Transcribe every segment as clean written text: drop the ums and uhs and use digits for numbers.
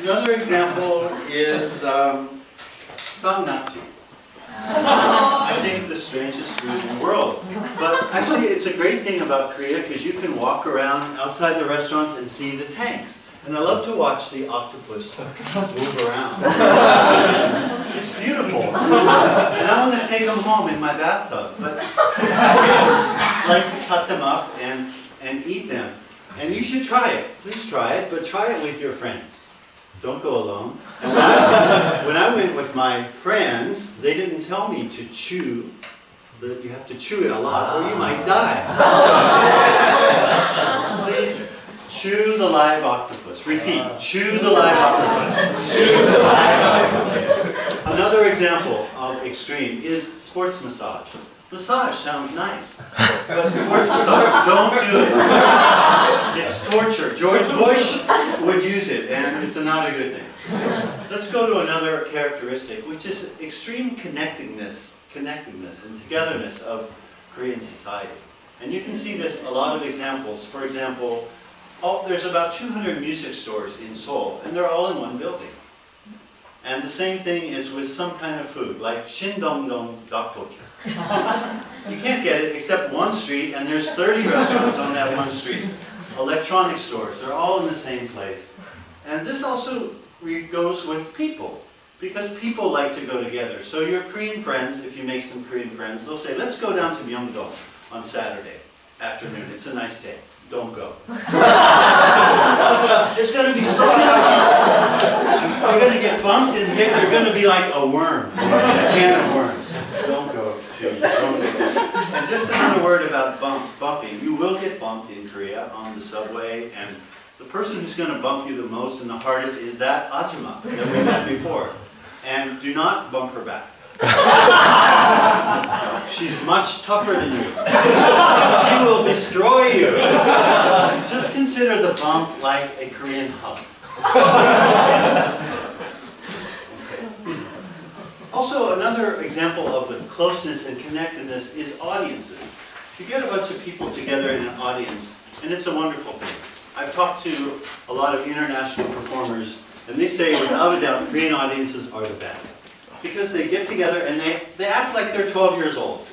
Another example is Sangnakji. I think the strangest food in the world. But actually it's a great thing about Korea because you can walk around outside the restaurants and see the tanks. And I love to watch the octopus move around. It's beautiful. And I want to take them home in my bathtub. But kids like to cut them up and eat them. And you should try it. Please try it, but try it with your friends. Don't go alone. And when I went with my friends, they didn't tell me to chew. You have to chew it a lot or you might die. Please chew the live octopus. Repeat, chew the live octopus. Chew the live octopus. Another example of extreme is sports massage. Massage sounds nice, but sports massage, don't do it. It's torture. George Bush would use it, and it's not a good thing. Let's go to another characteristic, which is extreme connectedness and togetherness of Korean society. And you can see this, a lot of examples. For example, there's about 200 music stores in Seoul, and they're all in one building. And the same thing is with some kind of food, like Shindongdong Dokdokyo. You can't get it except one street, and there's 30 restaurants on that one street. Electronic stores, they're all in the same place. And this also goes with people, because people like to go together. So your Korean friends, if you make some Korean friends, they'll say, let's go down to Myeongdong on Saturday afternoon. It's a nice day. Don't go. It's going to be so You're going to get bumped and hit. You're going to be like a worm, a can of worms. Don't go. Don't go. And just another word about bumping. You will get bumped in Korea on the subway, and the person who's going to bump you the most and the hardest is that Ajima that we met before. And do not bump her back. She's much tougher than you. She will destroy you. Just consider the bump like a Korean hug. Also, another example of the closeness and connectedness is audiences. You get a bunch of people together in an audience, and it's a wonderful thing. I've talked to a lot of international performers, and they say, without a doubt, Korean audiences are the best. Because they get together and they act like they're 12 years old.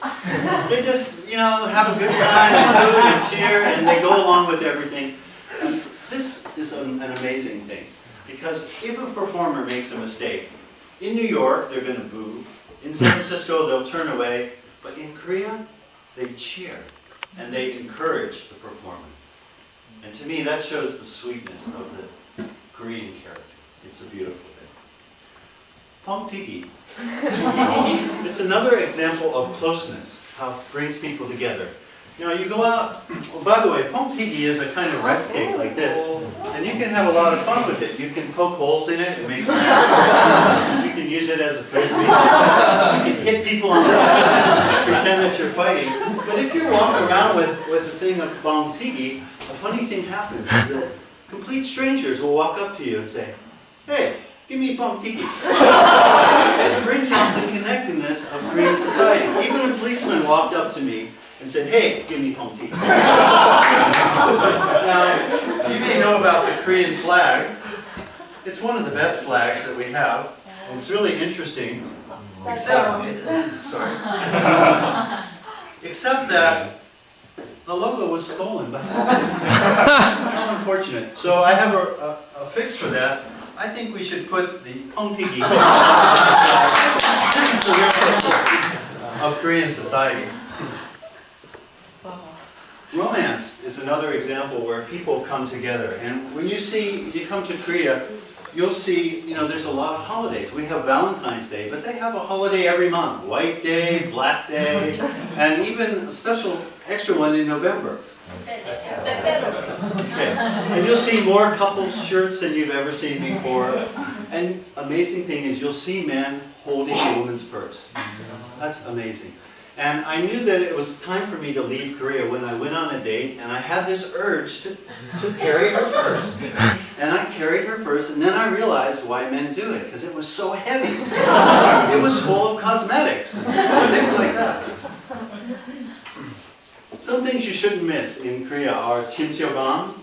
They just, have a good time and do and cheer, and they go along with everything. And this is an amazing thing. Because if a performer makes a mistake, in New York, they're going to boo. In San Francisco, they'll turn away. But in Korea, they cheer. And they encourage the performer. And to me, that shows the sweetness of the Korean character. It's a beautiful thing. Pongtiki. It's another example of closeness, how it brings people together. You go out, by the way, Pongtiki is a kind of rice cake like this, and you can have a lot of fun with it. You can poke holes in it and make You can use it as a frisbee. You can hit people on the head and pretend that you're fighting. But if you walk around with a thing of Pongtiki, a funny thing happens is that complete strangers will walk up to you and say, hey, give me Pongtiki. It brings out the connectedness of Korean society. Even a policeman walked up to me and said, hey, give me Pongtiki. Now, you may know about the Korean flag. It's one of the best flags that we have. And it's really interesting, except that the logo was stolen by How unfortunate. So I have a fix for that. I think we should put the Pongtiki. This is the real symbol of Korean society. Romance is another example where people come together. And when you come to Korea, you'll see, there's a lot of holidays. We have Valentine's Day, but they have a holiday every month. White Day, Black Day, and even a special extra one in November. Okay. And you'll see more couples shirts than you've ever seen before. And amazing thing is you'll see men holding a woman's purse. That's amazing. And I knew that it was time for me to leave Korea when I went on a date, and I had this urge to carry her purse. And I carried her purse, and then I realized why men do it, because it was so heavy. It was full of cosmetics and things like that. Some things you shouldn't miss in Korea are chimcheobang,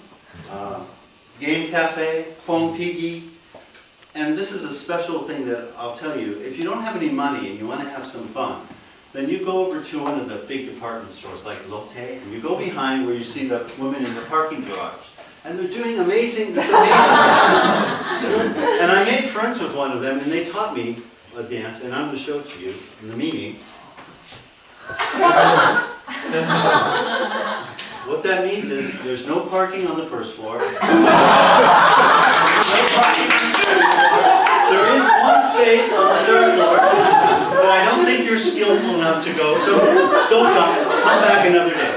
game cafe, Phong Tigi. And this is a special thing that I'll tell you. If you don't have any money and you want to have some fun, then you go over to one of the big department stores like Lotte, and you go behind where you see the women in the parking garage. And they're doing this amazing dance. And I made friends with one of them, and they taught me a dance, and I'm going to show it to you in the meeting. What that means is there's no parking on the first floor. There is one space on the third floor, but I don't think you're skillful enough to go, so don't come. Come back another day.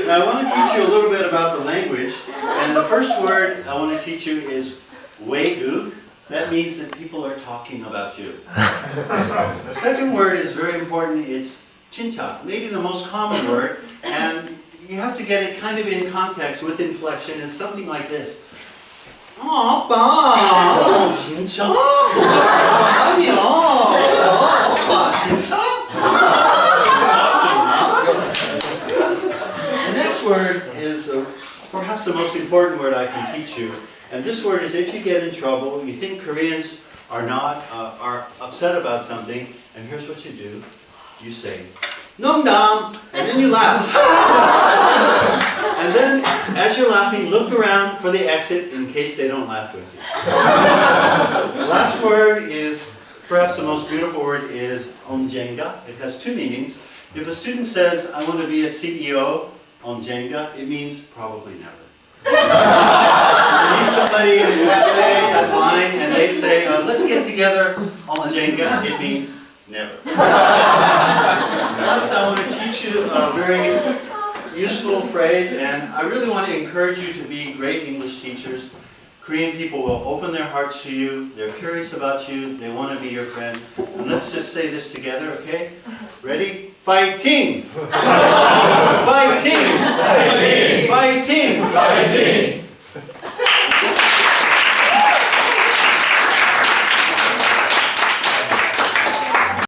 Now I want to teach you a little bit about the language, and the first word I want to teach you is wegu. That means that people are talking about you. The second word is very important. It's chincha, maybe the most common word, and you have to get it kind of in context with inflection. It's something like this. 아빠, 진짜? 아니야. 아빠, 진짜? The next word is perhaps the most important word I can teach you. And this word is if you get in trouble, you think Koreans are upset about something, and here's what you do. You say, 농담, and then you laugh. And then, as you're laughing, look around for the exit in case they don't laugh with you. The last word is, perhaps the most beautiful word, is 언젠가. It has two meanings. If a student says, I want to be a CEO, 언젠가, it means probably never. You meet somebody in a cafe at line and they say, let's get together, 언젠가, it means never. Last, I want to teach you a very useful phrase, and I really want to encourage you to be great English teachers. Korean people will open their hearts to you, they're curious about you, they want to be your friend. And let's just say this together, okay? Ready? Fighting! Fighting! Fighting! Fighting!